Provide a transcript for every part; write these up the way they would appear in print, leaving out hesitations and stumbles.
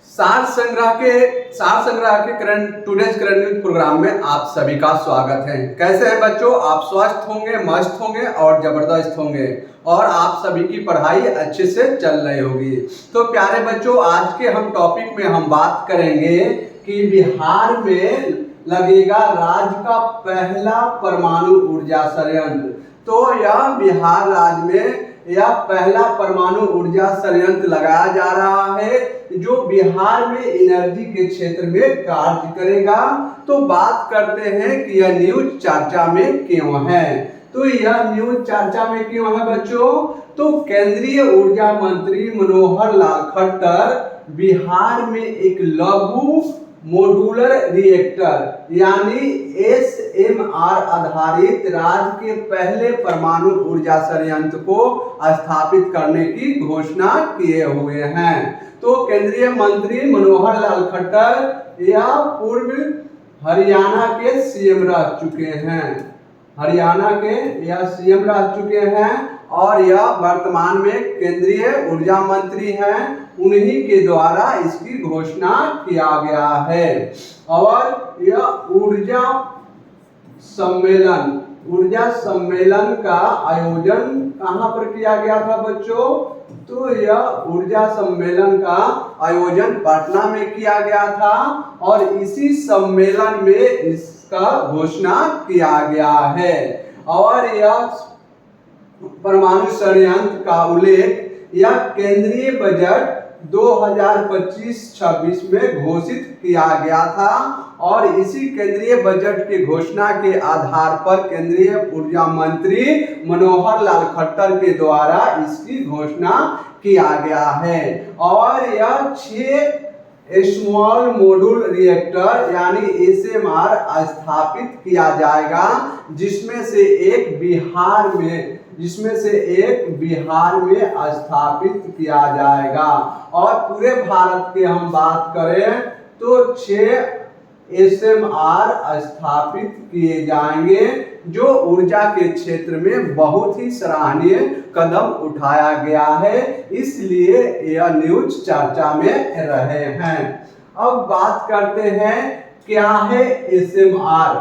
सार संग्रह के current today's current news program में आप सभी का स्वागत है। कैसे हैं बच्चों? आप स्वस्थ होंगे, मस्त होंगे और जबरदस्त होंगे और आप सभी की पढ़ाई अच्छे से चल रही होगी। तो प्यारे बच्चों, आज के हम टॉपिक में हम बात करेंगे कि बिहार में लगेगा राज्य का पहला परमाणु ऊर्जा संयंत्र। तो यह बिहार राज्य में यह पहला परमाणु ऊर्जा संयंत्र लगाया जा रहा है जो बिहार में एनर्जी के क्षेत्र में कार्य करेगा। तो बात करते हैं कि यह न्यूज चर्चा में क्यों है। तो यह न्यूज चर्चा में क्यों है बच्चों? तो केंद्रीय ऊर्जा मंत्री मनोहर लाल खट्टर बिहार में एक लघु मॉड्यूलर रिएक्टर यानी SMR आधारित राज्य के पहले परमाणु ऊर्जा संयंत्र को स्थापित करने की घोषणा किए हुए हैं। तो केंद्रीय मंत्री मनोहर लाल खट्टर यह पूर्व हरियाणा के CM रह चुके हैं। हरियाणा के यह CM रह चुके हैं और यह वर्तमान में केंद्रीय ऊर्जा मंत्री हैं। उन्हीं के द्वारा इसकी घोषणा किया गया है। और यह ऊर्जा सम्मेलन का आयोजन कहां पर किया गया था बच्चों? तो यह ऊर्जा सम्मेलन का आयोजन पटना में किया गया था और इसी सम्मेलन में इसका घोषणा किया गया है। और यह परमाणु संयंत्र का उल्लेख यह केंद्रीय बजट 2025-26 में घोषित किया गया था और इसी केंद्रीय बजट की घोषणा के आधार पर केंद्रीय ऊर्जा मंत्री मनोहर लाल खट्टर के द्वारा इसकी घोषणा किया गया है। और यह 6 स्मॉल मॉड्यूल रिएक्टर यानी SMR स्थापित किया जाएगा जिसमें से एक बिहार में स्थापित किया जाएगा। और पूरे भारत के हम बात करें तो 6 SMR स्थापित किए जाएंगे जो ऊर्जा के क्षेत्र में बहुत ही सराहनीय कदम उठाया गया है, इसलिए यह न्यूज चर्चा में रहे हैं। अब बात करते हैं क्या है SMR।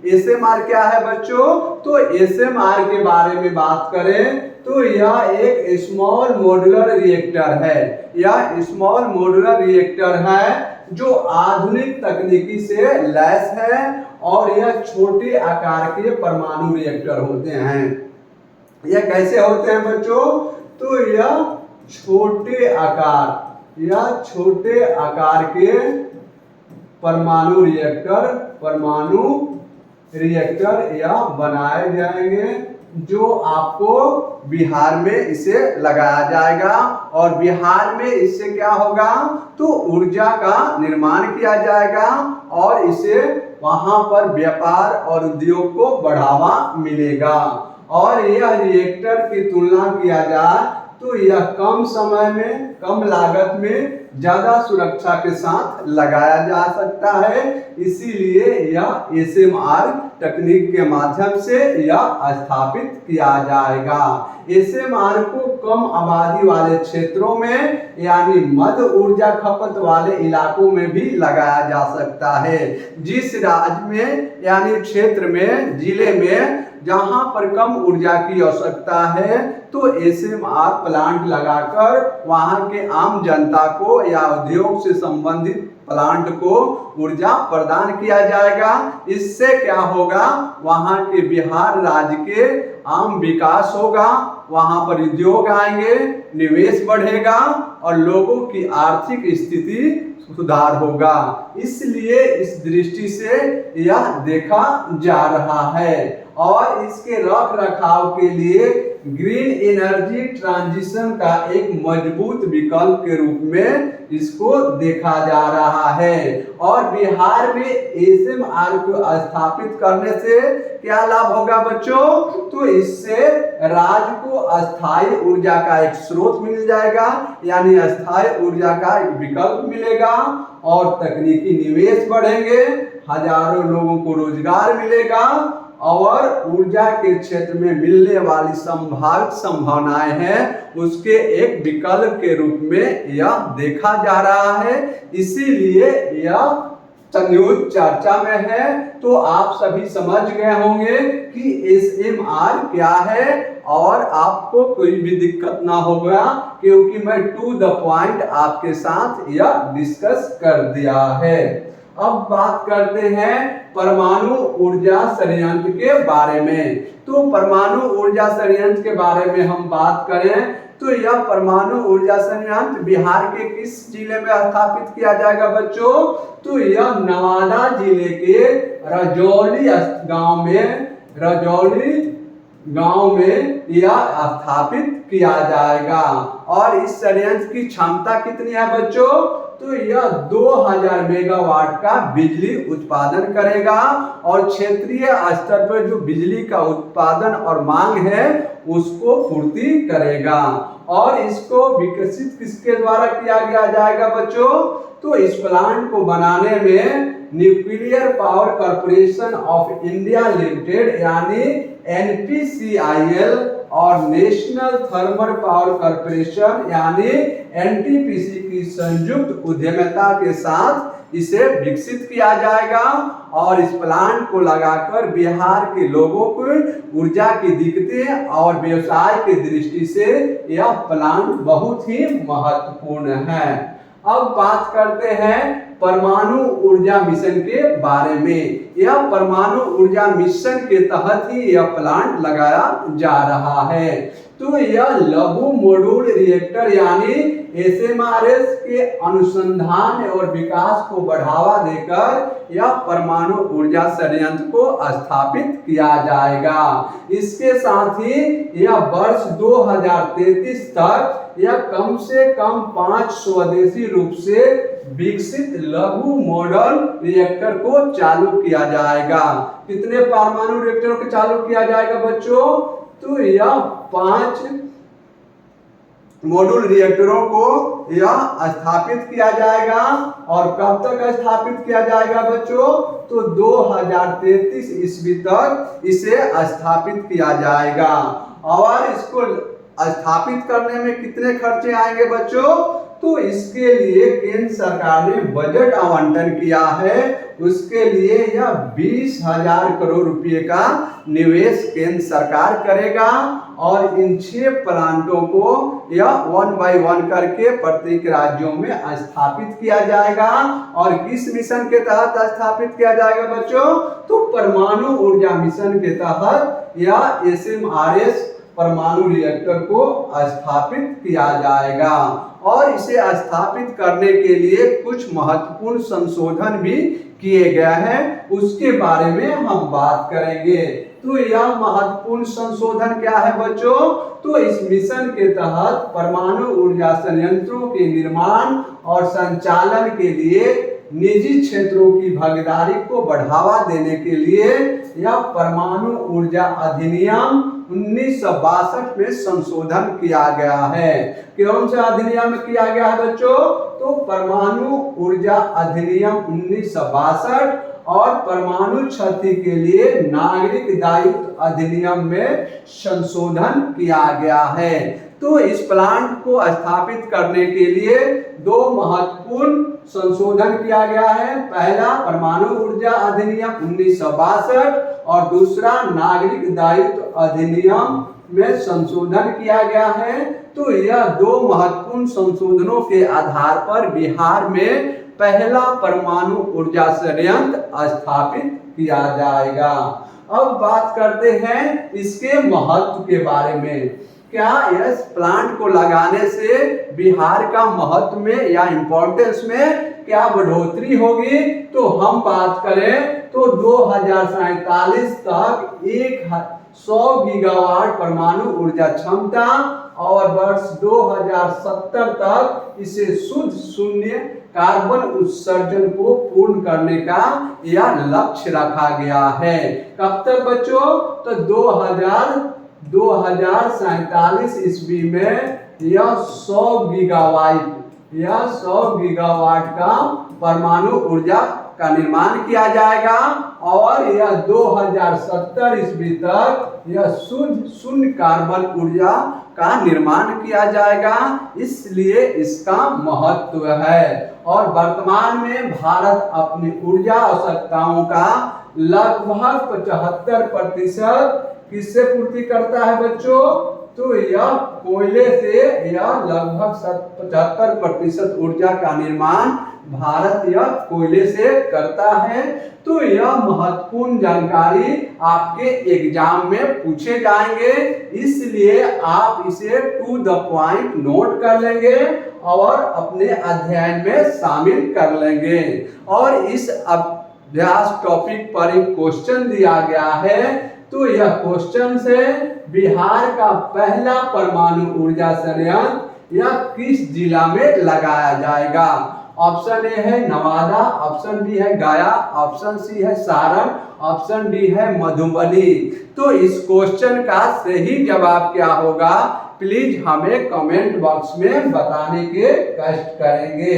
SMR क्या है बच्चों? तो SMR के बारे में बात करें तो यह एक स्मॉल मॉड्यूलर रिएक्टर है। यह स्मॉल मॉड्यूलर रिएक्टर है जो आधुनिक तकनीकी से लैस है और यह छोटे आकार के परमाणु रिएक्टर होते हैं। यह कैसे होते हैं बच्चों? तो यह छोटे आकार के परमाणु रिएक्टर यह बनाए जाएंगे जो आपको बिहार में इसे लगाया जाएगा। और बिहार में इससे क्या होगा? तो ऊर्जा का निर्माण किया जाएगा और इसे वहां पर व्यापार और उद्योग को बढ़ावा मिलेगा। और यह रिएक्टर की तुलना किया जाए तो यह कम समय में, कम लागत में ज्यादा सुरक्षा के साथ लगाया जा सकता है, इसीलिए यह SMR तकनीक के माध्यम से यह स्थापित किया जाएगा। SMR को कम आबादी वाले क्षेत्रों में यानी मध्य ऊर्जा खपत वाले इलाकों में भी लगाया जा सकता है। जिस राज्य में यानी क्षेत्र में, जिले में जहां पर कम ऊर्जा की आवश्यकता है तो SMR प्लांट लगाकर वहां के आम जनता को या उद्योग से संबंधित प्लांट को ऊर्जा प्रदान किया जाएगा। इससे क्या होगा? वहां के बिहार राज्य के आम विकास होगा, वहां पर उद्योग आएंगे, निवेश बढ़ेगा और लोगों की आर्थिक स्थिति सुधार होगा। इसलिए इस दृष्टि से यह देखा जा रहा है और इसके रख रखाव के लिए ग्रीन एनर्जी ट्रांजिशन का एक मजबूत विकल्प के रूप में इसको देखा जा रहा है। और बिहार में SMR को स्थापित करने से क्या लाभ होगा बच्चों? तो इससे राज्य को अस्थायी ऊर्जा का एक स्रोत मिल जाएगा यानी अस्थायी ऊर्जा का एक विकल्प मिलेगा और तकनीकी निवेश बढ़ेंगे, हजारों लोगों को रोजगार मिलेगा और ऊर्जा के क्षेत्र में मिलने वाली संभावित संभावनाएं हैं उसके एक विकल्प के रूप में यह देखा जा रहा है। इसीलिए यह न्यूज चर्चा में है। तो आप सभी समझ गए होंगे कि SMR क्या है और आपको कोई भी दिक्कत ना होगा क्योंकि मैं टू द पॉइंट आपके साथ यह डिस्कस कर दिया है। अब बात करते हैं परमाणु ऊर्जा संयंत्र के बारे में। तो परमाणु ऊर्जा संयंत्र के बारे में हम बात करें तो यह परमाणु ऊर्जा संयंत्र बिहार के किस जिले में स्थापित किया जाएगा बच्चों? तो यह नवादा जिले के रजौली गांव में यह स्थापित किया जाएगा। और इस संयंत्र की क्षमता कितनी है बच्चों? तो यह 2000 मेगावाट का बिजली उत्पादन करेगा और क्षेत्रीय स्तर पर जो बिजली का उत्पादन और मांग है उसको पूर्ति करेगा। और इसको विकसित किसके द्वारा किया गया जाएगा बच्चों? तो इस प्लांट को बनाने में nuclear power corporation of India limited यानी NPCIL और नेशनल थर्मल पावर कॉर्पोरेशन यानी NTPC की संयुक्त उद्यमिता के साथ इसे विकसित किया जाएगा। और इस प्लांट को लगाकर बिहार के लोगों को ऊर्जा की दिक्कतें और व्यवसाय की दृष्टि से यह प्लांट बहुत ही महत्वपूर्ण है। अब बात करते हैं परमाणु ऊर्जा मिशन के बारे में। यह परमाणु ऊर्जा मिशन के तहत ही यह प्लांट लगाया जा रहा है। तो यह लघु मॉड्यूल रिएक्टर यानी SMRS के अनुसंधान और विकास को बढ़ावा देकर यह परमाणु ऊर्जा संयंत्र को स्थापित किया जाएगा। इसके साथ ही यह वर्ष 2033 तक यह कम से कम 5 स्वदेशी रूप से विकसित लघु मॉडल रिएक्टर को चालू किया जाएगा। कितने परमाणु रिएक्टरों को चालू किया जाएगा बच्चों? तो यह 5 मॉड्यूल रिएक्टरों को यह स्थापित किया जाएगा। और कब तक स्थापित किया जाएगा बच्चों? तो 2033 ईस्वी तक इसे स्थापित किया जाएगा। और इसको स्थापित करने में कितने खर्चे आएंगे बच्चों? तो इसके लिए केंद्र सरकार ने बजट आवंटन किया है। उसके लिए यह 20,000 करोड़ रुपए का निवेश केंद्र सरकार करेगा। और इन 6 प्लांटों को यह 1 बाय 1 करके प्रत्येक राज्यों में स्थापित किया जाएगा। और किस मिशन के तहत स्थापित किया जाएगा बच्चों? तो परमाणु ऊर्जा मिशन के तहत यह SMRS परमाणु रिएक्टर को स्थापित किया जाएगा। और इसे स्थापित करने के लिए कुछ महत्वपूर्ण संशोधन भी किए गए हैं, उसके बारे में हम बात करेंगे। तो यह महत्वपूर्ण संशोधन क्या है बच्चों? तो इस मिशन के तहत परमाणु ऊर्जा संयंत्रों के निर्माण और संचालन के लिए निजी क्षेत्रों की भागीदारी को बढ़ावा देने के लिए यह परमाणु ऊर्जा अधिनियम 1962 में संशोधन किया गया है। कौन सा अधिनियम किया गया है बच्चों? तो परमाणु ऊर्जा अधिनियम 1962 और परमाणु क्षति के लिए नागरिक दायित्व अधिनियम में संशोधन किया गया है। तो इस प्लांट को स्थापित करने के लिए 2 महत्वपूर्ण संशोधन किया गया है। पहला परमाणु ऊर्जा अधिनियम 1962 और दूसरा नागरिक दायित्व अधिनियम में संशोधन किया गया है। तो यह 2 महत्वपूर्ण संशोधनों के आधार पर बिहार में पहला परमाणु ऊर्जा संयंत्र स्थापित किया जाएगा। अब बात करते हैं इसके महत्व के बारे में। क्या इस प्लांट को लगाने से बिहार का महत्व में या इंपॉर्टेंस में क्या बढ़ोतरी होगी? तो हम बात करें तो 2047 तक 100 गीगावाट परमाणु ऊर्जा क्षमता और वर्ष 2070 तक इसे शुद्ध शून्य कार्बन उत्सर्जन को पूर्ण करने का यह लक्ष्य रखा गया है। कब तक बच्चों? तो 2047 ईस्वी में यह 100 गीगावाट का परमाणु ऊर्जा का निर्माण किया जाएगा और यह 2070 ईस्वी तक यह शुद्ध शून्य कार्बन ऊर्जा का निर्माण किया जाएगा, इसलिए इसका महत्व है। और वर्तमान में भारत अपनी ऊर्जा आवश्यकताओं का लगभग 75% किससे पूर्ति करता है बच्चों? तो यह कोयले से यह लगभग 75% ऊर्जा का निर्माण भारत यह कोयले से करता है। तो यह महत्वपूर्ण जानकारी आपके एग्जाम में पूछे जाएंगे, इसलिए आप इसे टू द पॉइंट नोट कर लेंगे और अपने अध्ययन में शामिल कर लेंगे। और इस अभ्यास टॉपिक पर एक क्वेश्चन दिया गया है, तो यह क्वेश्चन से बिहार का पहला परमाणु ऊर्जा संयंत्र यह किस जिला में लगाया जाएगा? ऑप्शन ए है नवादा, ऑप्शन बी है गया, ऑप्शन सी है सारण, ऑप्शन डी है मधुबनी। तो इस क्वेश्चन का सही जवाब क्या होगा, प्लीज हमें कमेंट बॉक्स में बताने के कष्ट करेंगे।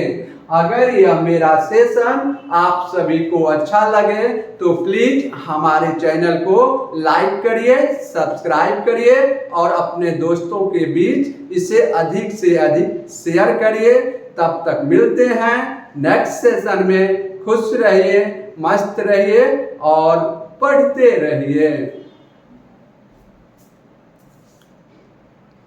अगर यह मेरा सेशन आप सभी को अच्छा लगे तो प्लीज हमारे चैनल को लाइक करिए, सब्सक्राइब करिए और अपने दोस्तों के बीच इसे अधिक से अधिक शेयर करिए। तब तक मिलते हैं नेक्स्ट सेशन में। खुश रहिए, मस्त रहिए और पढ़ते रहिए।